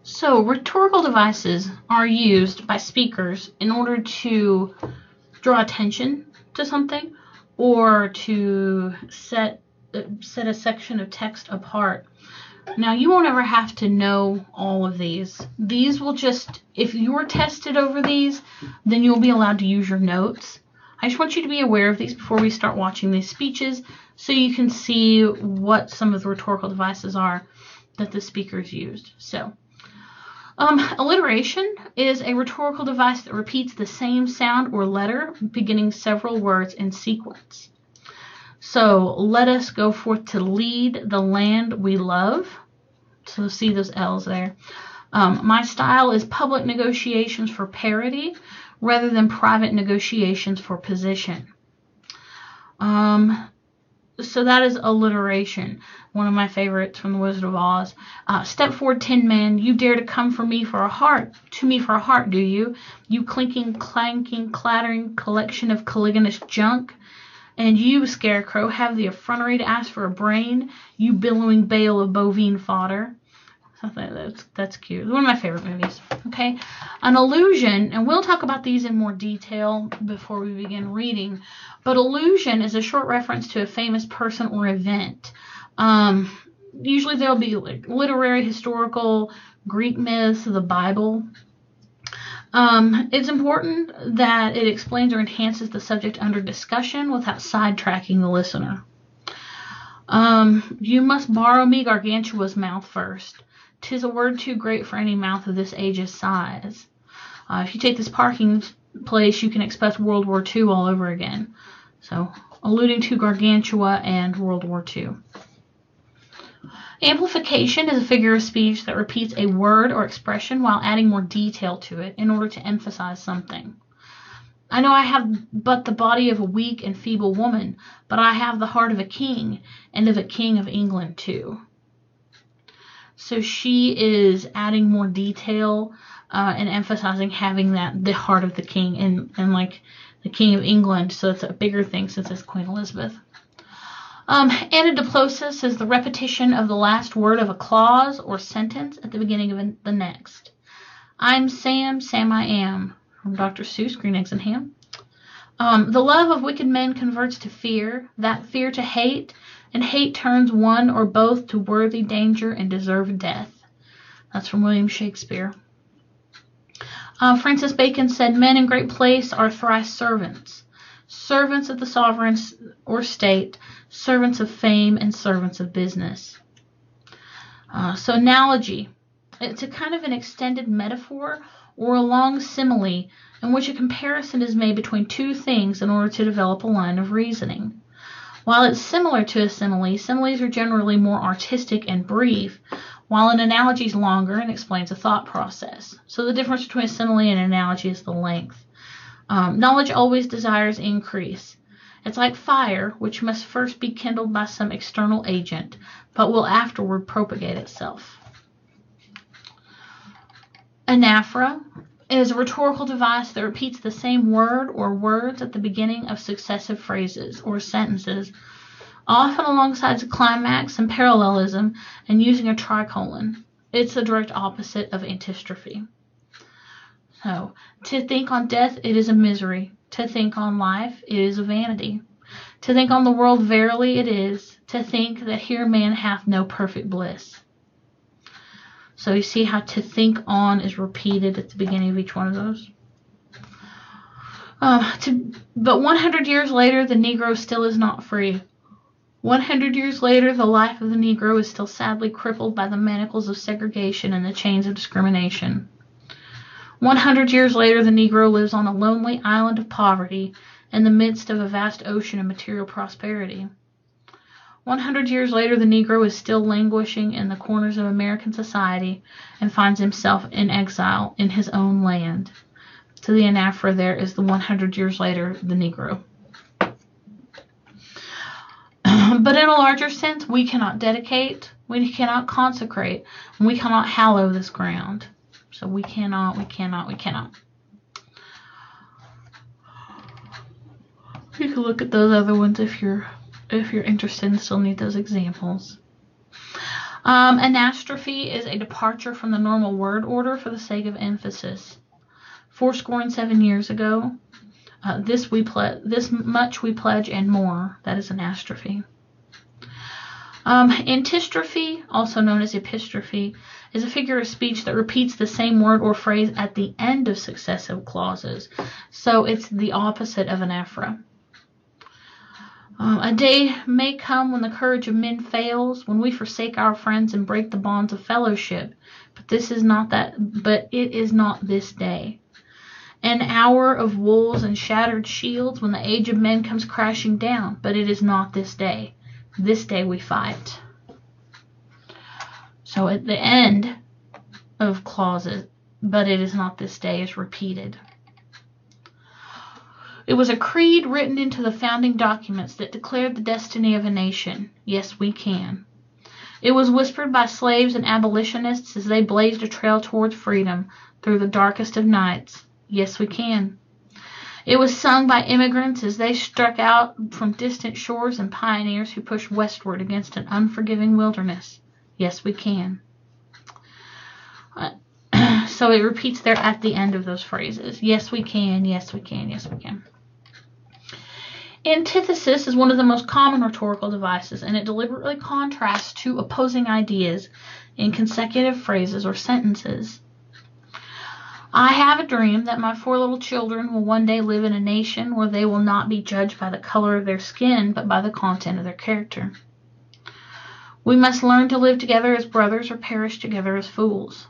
So, rhetorical devices are used by speakers in order to draw attention to something or to set a section of text apart. Now, you won't ever have to know all of these. These will just, if you're tested over these, then you'll be allowed to use your notes. I just want you to be aware of these before we start watching these speeches so you can see what some of the rhetorical devices are that the speakers used. So, alliteration is a rhetorical device that repeats the same sound or letter beginning several words in sequence. So, let us go forth to lead the land we love. So, see those L's there. My style is public negotiations for parity rather than private negotiations for position. So that is alliteration, one of my favorites from The Wizard of Oz. Step forward, Tin Man, you dare to come for me for a heart, do you? You clinking, clanking, clattering collection of Caligula's junk. And you, Scarecrow, have the effrontery to ask for a brain, you billowing bale of bovine fodder. That's cute. It's one of my favorite movies. Okay, an allusion, and we'll talk about these in more detail before we begin reading, but allusion is a short reference to a famous person or event. Usually there'll be like literary, historical, Greek myths, the Bible. It's important that it explains or enhances the subject under discussion without sidetracking the listener. You must borrow me Gargantua's mouth first. 'Tis a word too great for any mouth of this age's size. If you take this parking place, you can expect World War II all over again. So, alluding to Gargantua and World War II. Amplification is a figure of speech that repeats a word or expression while adding more detail to it in order to emphasize something. I know I have but the body of a weak and feeble woman, but I have the heart of a king, and of a king of England too. So she is adding more detail and emphasizing having the heart of the king and like the king of England. So it's a bigger thing since it's Queen Elizabeth. Anadiplosis is the repetition of the last word of a clause or sentence at the beginning of the next. I'm Sam, Sam I am, from Dr. Seuss, Green Eggs and Ham. The love of wicked men converts to fear, that fear to hate, and hate turns one or both to worthy danger and deserved death. That's from William Shakespeare. Francis Bacon said, men in great place are thrice servants. Servants of the sovereign or state, servants of fame, and servants of business. So analogy. It's a kind of an extended metaphor or a long simile in which a comparison is made between two things in order to develop a line of reasoning. While it's similar to a simile, similes are generally more artistic and brief, while an analogy is longer and explains a thought process. So the difference between a simile and an analogy is the length. Knowledge always desires increase. It's like fire, which must first be kindled by some external agent, but will afterward propagate itself. Anaphora is a rhetorical device that repeats the same word or words at the beginning of successive phrases or sentences, often alongside a climax and parallelism and using a tricolon. It's the direct opposite of antistrophe. So, to think on death, it is a misery. To think on life, it is a vanity. To think on the world, verily it is. To think that here man hath no perfect bliss. So you see how to think on is repeated at the beginning of each one of those. But 100 years later, the Negro still is not free. 100 years later, the life of the Negro is still sadly crippled by the manacles of segregation and the chains of discrimination. 100 years later, the Negro lives on a lonely island of poverty in the midst of a vast ocean of material prosperity. 100 years later, the Negro is still languishing in the corners of American society and finds himself in exile in his own land. So the anaphora there is the 100 years later, the Negro. But in a larger sense, we cannot dedicate, we cannot consecrate, and we cannot hallow this ground. So we cannot. You can look at those other ones if you're interested and still need those examples. Anastrophe is a departure from the normal word order for the sake of emphasis. 7 years ago, this much we pledge and more. That is anastrophe. Antistrophe, also known as epistrophe, is a figure of speech that repeats the same word or phrase at the end of successive clauses. So it's the opposite of anaphora. A day may come when the courage of men fails, when we forsake our friends and break the bonds of fellowship. But it is not this day. An hour of wolves and shattered shields, when the age of men comes crashing down. But it is not this day. This day we fight. So at the end of clauses, but it is not this day, is repeated. It was a creed written into the founding documents that declared the destiny of a nation. Yes, we can. It was whispered by slaves and abolitionists as they blazed a trail towards freedom through the darkest of nights. Yes, we can. It was sung by immigrants as they struck out from distant shores and pioneers who pushed westward against an unforgiving wilderness. Yes, we can. So it repeats there at the end of those phrases. Yes, we can. Yes, we can. Yes, we can. Antithesis is one of the most common rhetorical devices, and it deliberately contrasts two opposing ideas in consecutive phrases or sentences. I have a dream that my 4 little children will one day live in a nation where they will not be judged by the color of their skin, but by the content of their character. We must learn to live together as brothers or perish together as fools.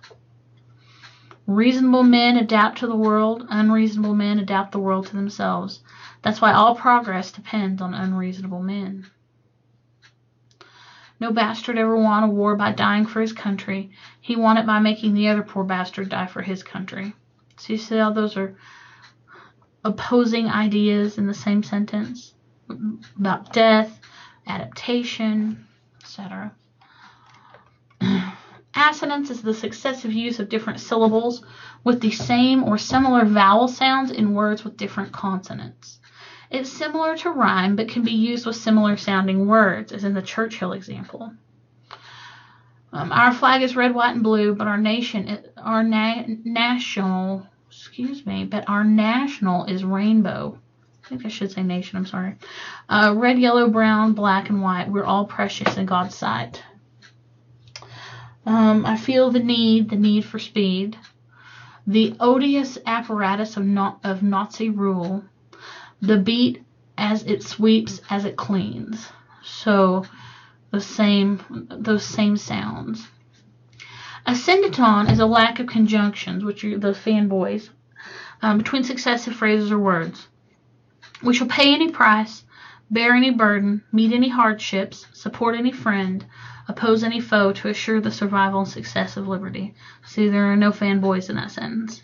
Reasonable men adapt to the world. Unreasonable men adapt the world to themselves. That's why all progress depends on unreasonable men. No bastard ever won a war by dying for his country. He won it by making the other poor bastard die for his country. So you see how those are opposing ideas in the same sentence? About death, adaptation, etc. Assonance is the successive use of different syllables with the same or similar vowel sounds in words with different consonants. It's similar to rhyme, but can be used with similar sounding words, as in the Churchill example. Our flag is red, white, and blue, but our national is rainbow. I think I should say nation, I'm sorry. Red, yellow, brown, black, and white. We're all precious in God's sight. I feel the need for speed. The odious apparatus of Nazi rule. The beat as it sweeps, as it cleans. So those same sounds. Ascendaton is a lack of conjunctions, which are the fanboys, between successive phrases or words. We shall pay any price, bear any burden, meet any hardships, support any friend, oppose any foe to assure the survival and success of liberty. See, there are no fanboys in that sentence.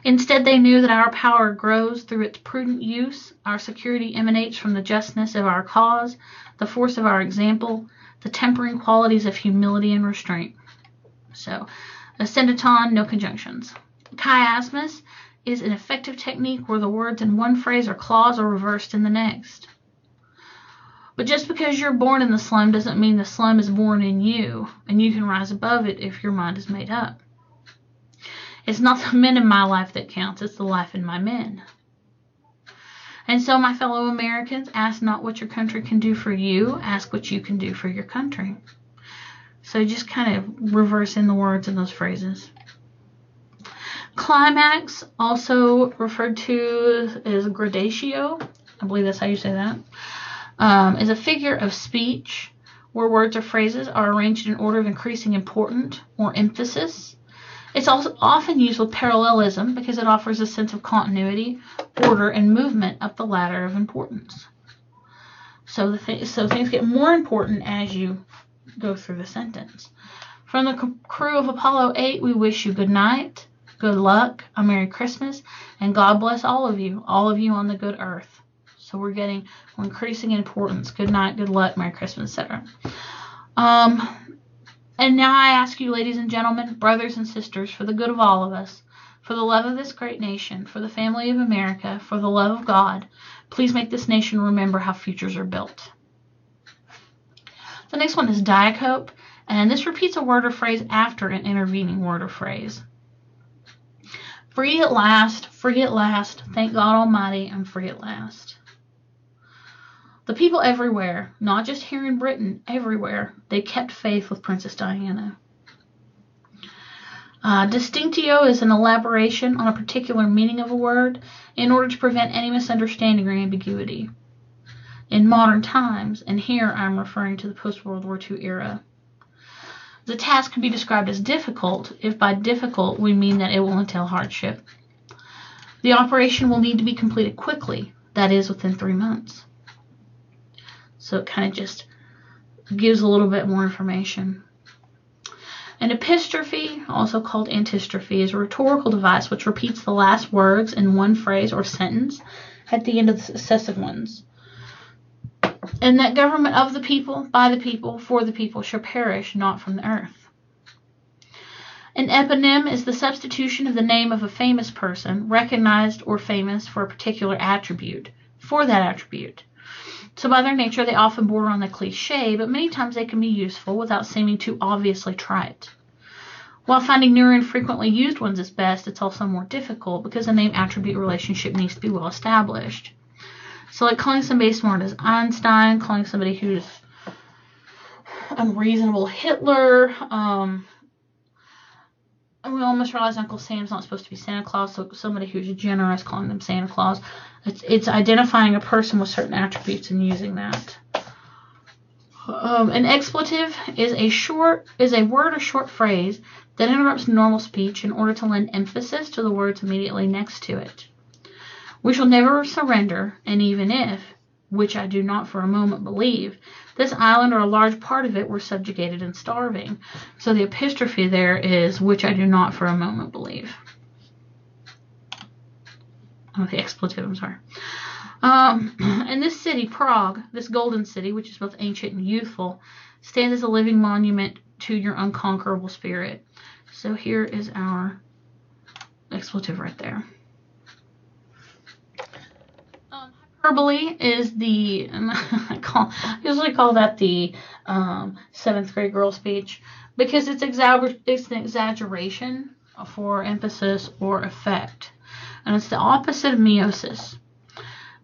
Instead, they knew that our power grows through its prudent use, our security emanates from the justness of our cause, the force of our example, the tempering qualities of humility and restraint. So, ascendaton, no conjunctions. Chiasmus is an effective technique where the words in one phrase or clause are reversed in the next. But just because you're born in the slum doesn't mean the slum is born in you, and you can rise above it if your mind is made up. It's not the men in my life that counts, it's the life in my men. And so, my fellow Americans, ask not what your country can do for you, ask what you can do for your country. So just kind of reversing the words in those phrases. Climax, also referred to as gradatio, I believe that's how you say that, is a figure of speech where words or phrases are arranged in order of increasing importance or emphasis. It's also often used with parallelism because it offers a sense of continuity, order, and movement up the ladder of importance. So things get more important as you go through the sentence. From the crew of Apollo 8, we wish you good night, good luck, a Merry Christmas, and God bless all of you on the good earth. So we're increasing in importance. Good night, good luck, Merry Christmas, etc. And now I ask you, ladies and gentlemen, brothers and sisters, for the good of all of us, for the love of this great nation, for the family of America, for the love of God, please make this nation remember how futures are built. The next one is diacope, And this repeats a word or phrase after an intervening word or phrase. Free at last, thank God Almighty, I'm free at last. The people everywhere, not just here in Britain, everywhere, they kept faith with Princess Diana. Distinctio is an elaboration on a particular meaning of a word in order to prevent any misunderstanding or ambiguity. In modern times, and here I'm referring to the post-World War II era, the task can be described as difficult if by difficult we mean that it will entail hardship. The operation will need to be completed quickly, that is, within 3 months. So it kind of just gives a little bit more information. An epistrophe, also called antistrophe, is a rhetorical device which repeats the last words in one phrase or sentence at the end of the successive ones. And that government of the people, by the people, for the people shall perish not from the earth. An eponym is the substitution of the name of a famous person, recognized or famous for a particular attribute, for that attribute. So by their nature, they often border on the cliché, but many times they can be useful without seeming too obviously trite. While finding newer and frequently used ones is best, it's also more difficult because a name-attribute relationship needs to be well established. So like calling somebody smart as Einstein, calling somebody who's unreasonable Hitler. And we almost realize Uncle Sam's not supposed to be Santa Claus, so somebody who's generous, calling them Santa Claus. It's identifying a person with certain attributes and using that. An expletive is a word or short phrase that interrupts normal speech in order to lend emphasis to the words immediately next to it. We shall never surrender, and even if, which I do not for a moment believe, this island or a large part of it were subjugated and starving. So the epistrophe there is, which I do not for a moment believe. Oh, the expletive, I'm sorry. And this city, Prague, this golden city, which is both ancient and youthful, stands as a living monument to your unconquerable spirit. So here is our expletive right there. Hyperbole is the, I usually call that the 7th grade girl speech, because it's an exaggeration for emphasis or effect. And it's the opposite of meiosis.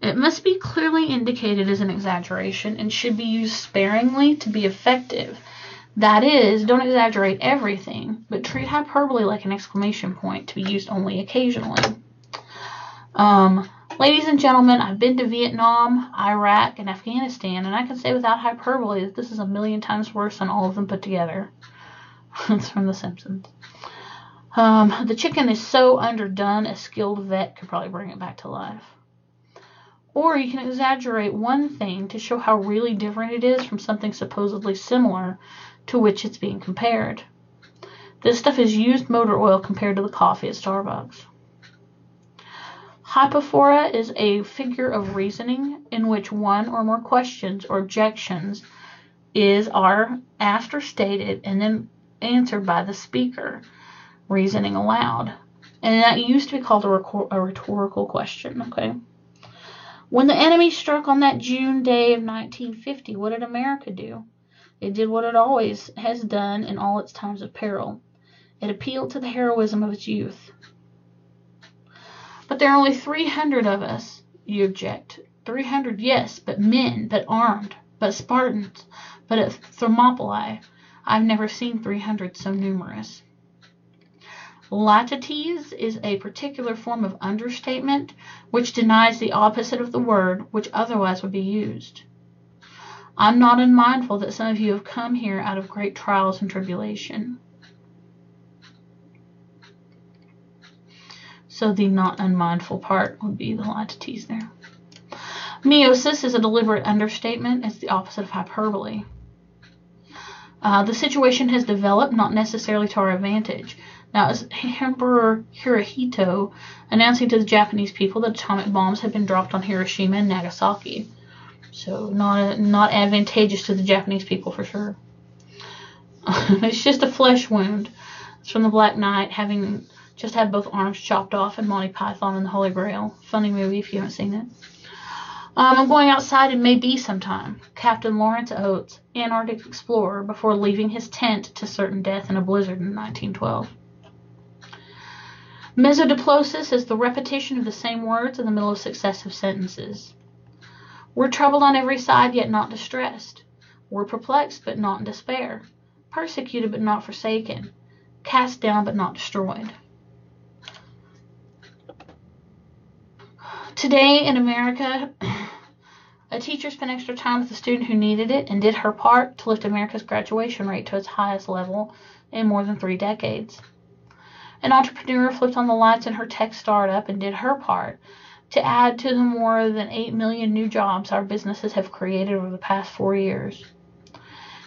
It must be clearly indicated as an exaggeration and should be used sparingly to be effective. That is, don't exaggerate everything, but treat hyperbole like an exclamation point to be used only occasionally. Ladies and gentlemen, I've been to Vietnam, Iraq, and Afghanistan, and I can say without hyperbole that this is 1,000,000 times worse than all of them put together. It's from The Simpsons. The chicken is so underdone, a skilled vet could probably bring it back to life. Or you can exaggerate one thing to show how really different it is from something supposedly similar to which it's being compared. This stuff is used motor oil compared to the coffee at Starbucks. Hypophora is a figure of reasoning in which one or more questions or objections are asked or stated and then answered by the speaker, reasoning aloud. And that used to be called a rhetorical question, okay? When the enemy struck on that June day of 1950, what did America do? It did what it always has done in all its times of peril. It appealed to the heroism of its youth. But there are only 300 of us, you object. 300, yes, but men, but armed, but Spartans, but at Thermopylae. I've never seen 300 so numerous. Latites is a particular form of understatement which denies the opposite of the word which otherwise would be used. I'm not unmindful that some of you have come here out of great trials and tribulation. So the not unmindful part would be the latites there. Meiosis is a deliberate understatement. It's the opposite of hyperbole. The situation has developed not necessarily to our advantage. Now, as Emperor Hirohito announcing to the Japanese people that atomic bombs had been dropped on Hiroshima and Nagasaki. So not advantageous to the Japanese people for sure. It's just a flesh wound. It's from the Black Knight, having just had both arms chopped off in Monty Python and the Holy Grail. Funny movie if you haven't seen it. I'm going outside and may be sometime. Captain Lawrence Oates, Antarctic explorer, before leaving his tent to certain death in a blizzard in 1912. Mesodiplosis is the repetition of the same words in the middle of successive sentences. We're troubled on every side, yet not distressed. We're perplexed, but not in despair. Persecuted, but not forsaken. Cast down, but not destroyed. Today in America, a teacher spent extra time with a student who needed it and did her part to lift America's graduation rate to its highest level in more than 3 decades. An entrepreneur flipped on the lights in her tech startup and did her part to add to the more than 8 million new jobs our businesses have created over the past 4 years.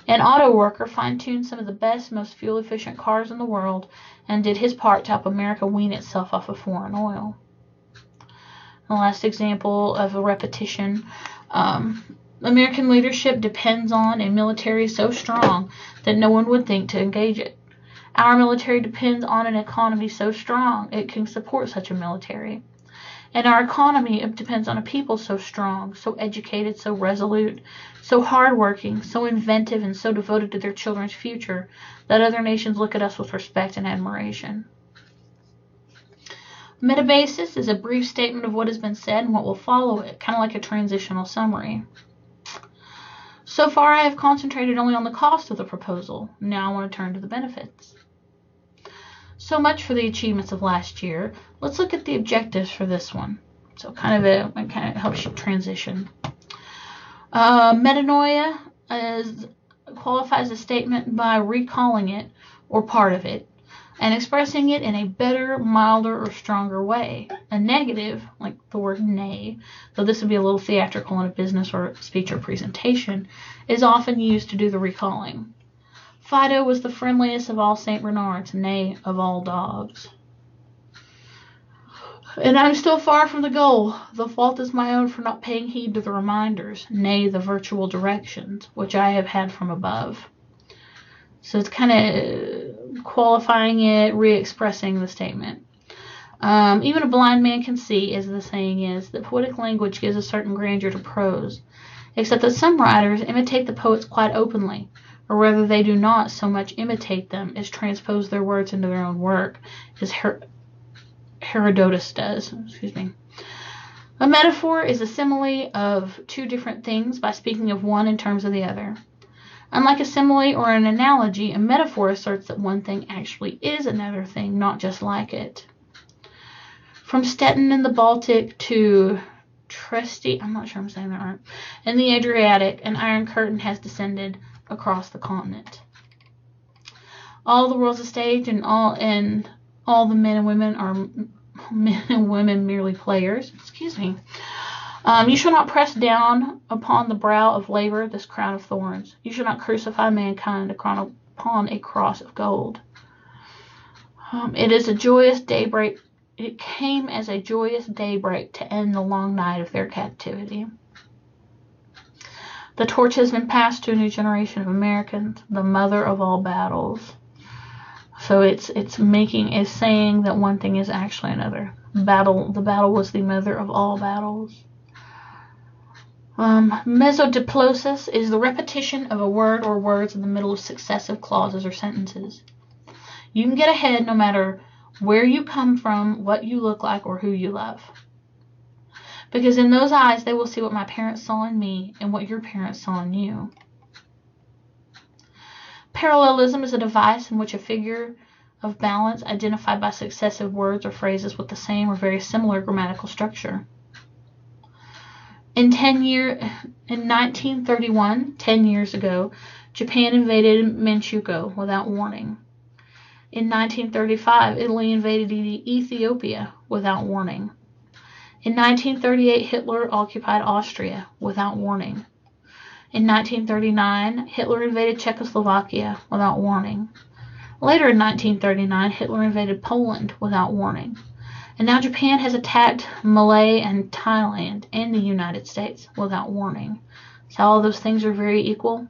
An auto worker fine-tuned some of the best, most fuel-efficient cars in the world and did his part to help America wean itself off of foreign oil. The last example of a repetition, American leadership depends on a military so strong that no one would think to engage it. Our military depends on an economy so strong it can support such a military. And our economy depends on a people so strong, so educated, so resolute, so hardworking, so inventive, and so devoted to their children's future that other nations look at us with respect and admiration. Metabasis is a brief statement of what has been said and what will follow it, kind of like a transitional summary. So far, I have concentrated only on the cost of the proposal. Now I want to turn to the benefits. So much for the achievements of last year. Let's look at the objectives for this one. So it kind of helps you transition. Metanoia qualifies a statement by recalling it or part of it and expressing it in a better, milder, or stronger way. A negative, like the word nay, though this would be a little theatrical in a business or speech or presentation, is often used to do the recalling. Fido was the friendliest of all St. Bernards, nay, of all dogs. And I'm still far from the goal. The fault is my own for not paying heed to the reminders, nay, the virtual directions, which I have had from above. So it's kind of qualifying it, re-expressing the statement. Even a blind man can see, as the saying is, that poetic language gives a certain grandeur to prose, except that some writers imitate the poets quite openly, or rather they do not so much imitate them as transpose their words into their own work, as Herodotus does. A metaphor is a simile of two different things by speaking of one in terms of the other. Unlike a simile or an analogy, a metaphor asserts that one thing actually is another thing, not just like it. From Stettin in the Baltic to Trieste, I'm not sure I'm saying that right, in the Adriatic, an iron curtain has descended across the continent. All the world's a stage, and all the men and women are merely players. You shall not press down upon the brow of labor this crown of thorns. You shall not crucify mankind upon a cross of gold. It is a joyous daybreak. It came as a joyous daybreak to end the long night of their captivity. The torch has been passed to a new generation of Americans, the mother of all battles. So it's saying that one thing is actually another. The battle was the mother of all battles. Mesodiplosis is the repetition of a word or words in the middle of successive clauses or sentences. You can get ahead no matter where you come from, what you look like, or who you love. Because in those eyes, they will see what my parents saw in me and what your parents saw in you. Parallelism is a device in which a figure of balance identified by successive words or phrases with the same or very similar grammatical structure. In 1931, 10 years ago, Japan invaded Manchukuo without warning. In 1935, Italy invaded Ethiopia without warning. In 1938, Hitler occupied Austria without warning. In 1939, Hitler invaded Czechoslovakia without warning. Later in 1939, Hitler invaded Poland without warning. And now Japan has attacked Malay and Thailand and the United States without warning. So all those things are very equal.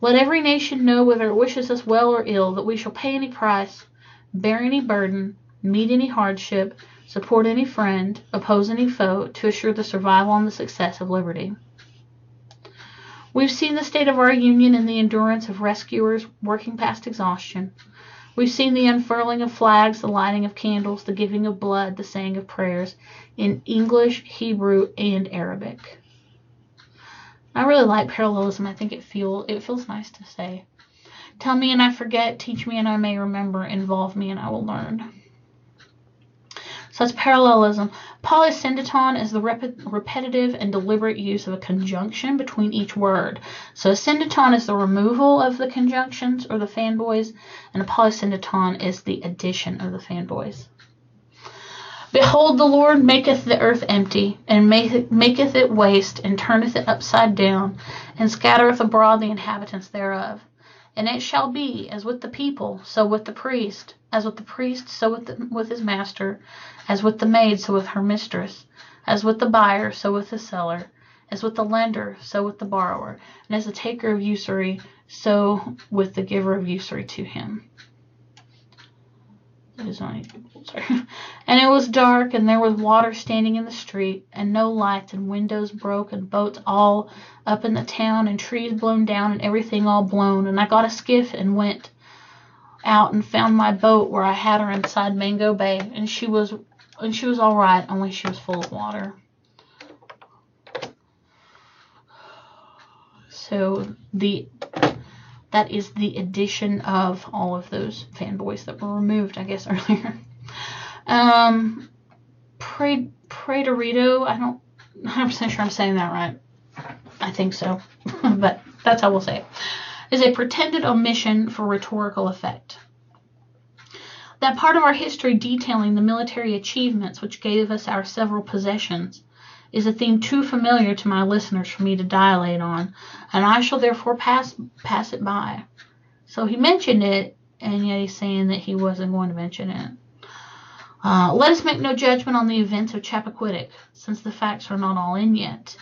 Let every nation know, whether it wishes us well or ill, that we shall pay any price, bear any burden, meet any hardship, support any friend, oppose any foe, to assure the survival and the success of liberty. We've seen the state of our Union in the endurance of rescuers working past exhaustion. We've seen the unfurling of flags, the lighting of candles, the giving of blood, the saying of prayers in English, Hebrew, and Arabic. I really like parallelism. I think it feels nice to say. Tell me and I forget, teach me and I may remember, involve me and I will learn. So that's parallelism. Polysyndeton is the repetitive and deliberate use of a conjunction between each word. So a syndeton is the removal of the conjunctions or the fanboys, and a polysyndeton is the addition of the fanboys. Behold, the Lord maketh the earth empty, and maketh it waste, and turneth it upside down, and scattereth abroad the inhabitants thereof. And it shall be, as with the people, so with the priest, as with the priest, so with his master, as with the maid, so with her mistress, as with the buyer, so with the seller, as with the lender, so with the borrower, and as the taker of usury, so with the giver of usury to him. And it was dark, and there was water standing in the street, and no lights, and windows broke, and boats all up in the town, and trees blown down, and everything all blown. And I got a skiff and went out and found my boat where I had her inside Mango Bay, and she was all right, only she was full of water. So that is the addition of all of those fanboys that were removed, I guess, earlier. Rhetorical, I'm not 100% sure I'm saying that right. I think so, but that's how we'll say it. Is a pretended omission for rhetorical effect. That part of our history detailing the military achievements which gave us our several possessions is a theme too familiar to my listeners for me to dilate on, and I shall therefore pass it by. So he mentioned it, and yet he's saying that he wasn't going to mention it. Let us make no judgment on the events of Chappaquiddick, since the facts are not all in yet.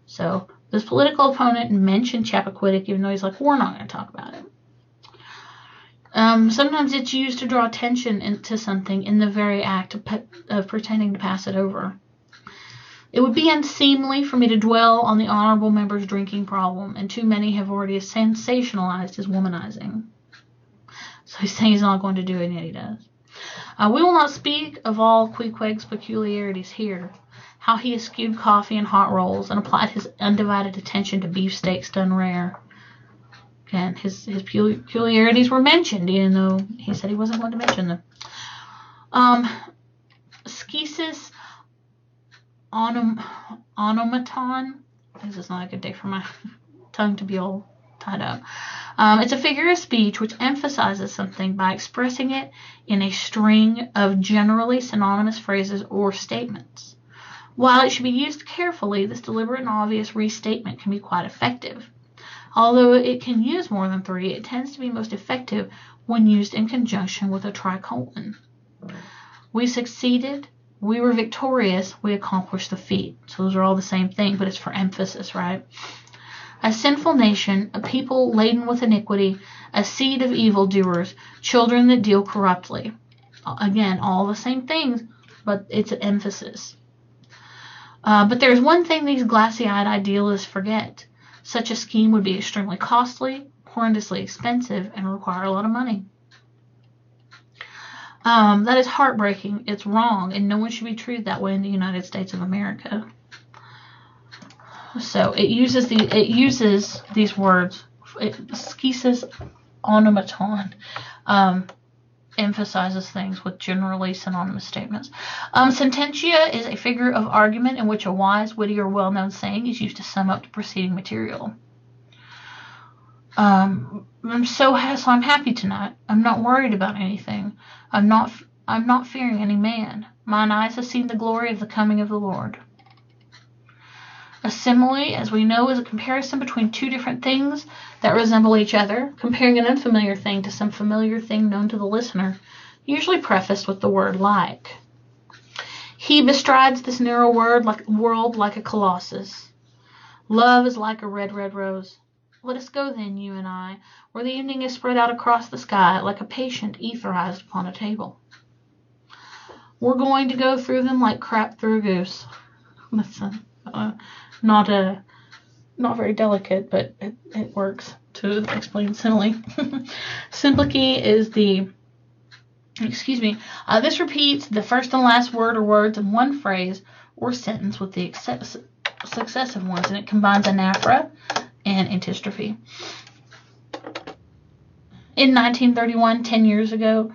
So this political opponent mentioned Chappaquiddick, even though he's like, we're not going to talk about it. Sometimes it's used to draw attention to something in the very act of pretending to pass it over. It would be unseemly for me to dwell on the honorable member's drinking problem, and too many have already sensationalized his womanizing. So he's saying he's not going to do it, and yet he does. We will not speak of all Queequeg's peculiarities here, how he eschewed coffee and hot rolls, and applied his undivided attention to beefsteaks done rare. Again, his peculiarities were mentioned, even though he said he wasn't going to mention them. Schisis onomaton. This is not a good day for my tongue to be all tied up. It's a figure of speech which emphasizes something by expressing it in a string of generally synonymous phrases or statements. While it should be used carefully, this deliberate and obvious restatement can be quite effective. Although it can use more than three, it tends to be most effective when used in conjunction with a tricolon. We succeeded, we were victorious, we accomplished the feat. So those are all the same thing, but it's for emphasis, right? A sinful nation, a people laden with iniquity, a seed of evildoers, children that deal corruptly. Again, all the same things, but it's an emphasis. But there's one thing these glassy-eyed idealists forget. Such a scheme would be extremely costly, horrendously expensive, and require a lot of money. That is heartbreaking. It's wrong, and no one should be treated that way in the United States of America. So it uses these words. Schisis onomaton emphasizes things with generally synonymous statements. Sententia is a figure of argument in which a wise, witty, or well-known saying is used to sum up the preceding material. I'm happy tonight. I'm not worried about anything. I'm not fearing any man. Mine eyes have seen the glory of the coming of the Lord. A simile, as we know, is a comparison between two different things that resemble each other, comparing an unfamiliar thing to some familiar thing known to the listener, usually prefaced with the word like. He bestrides this narrow world like a colossus. Love is like a red, red rose. Let us go then, you and I, where the evening is spread out across the sky like a patient ether eyes upon a table. We're going to go through them like crap through a goose. That's not very delicate, but it works to explain simile. Simplicy is the, this repeats the first and last word or words in one phrase or sentence with the successive ones, and it combines anaphora and antistrophe. In 1931, 10 years ago,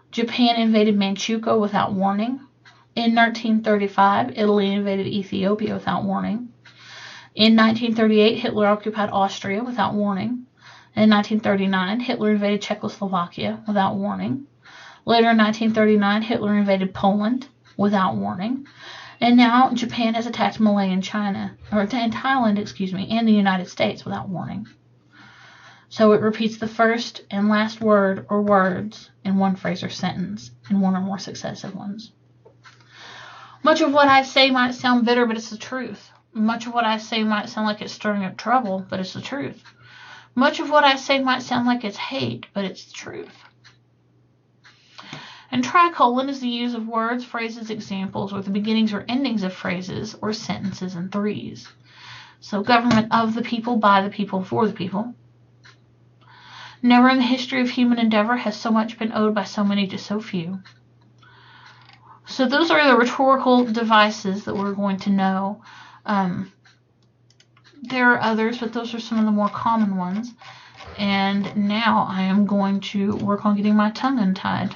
Japan invaded Manchukuo without warning. In 1935, Italy invaded Ethiopia without warning. In 1938, Hitler occupied Austria without warning. In 1939, Hitler invaded Czechoslovakia without warning. Later in 1939, Hitler invaded Poland without warning. And now Japan has attacked Malay and Thailand, and the United States without warning. So it repeats the first and last word or words in one phrase or sentence in one or more successive ones. Much of what I say might sound bitter, but it's the truth. Much of what I say might sound like it's stirring up trouble, but it's the truth. Much of what I say might sound like it's hate, but it's the truth. And tricolon is the use of words, phrases, examples, or the beginnings or endings of phrases or sentences in threes. So government of the people, by the people, for the people. Never in the history of human endeavor has so much been owed by so many to so few. So those are the rhetorical devices that we're going to know. There are others, but those are some of the more common ones. And now I am going to work on getting my tongue untied.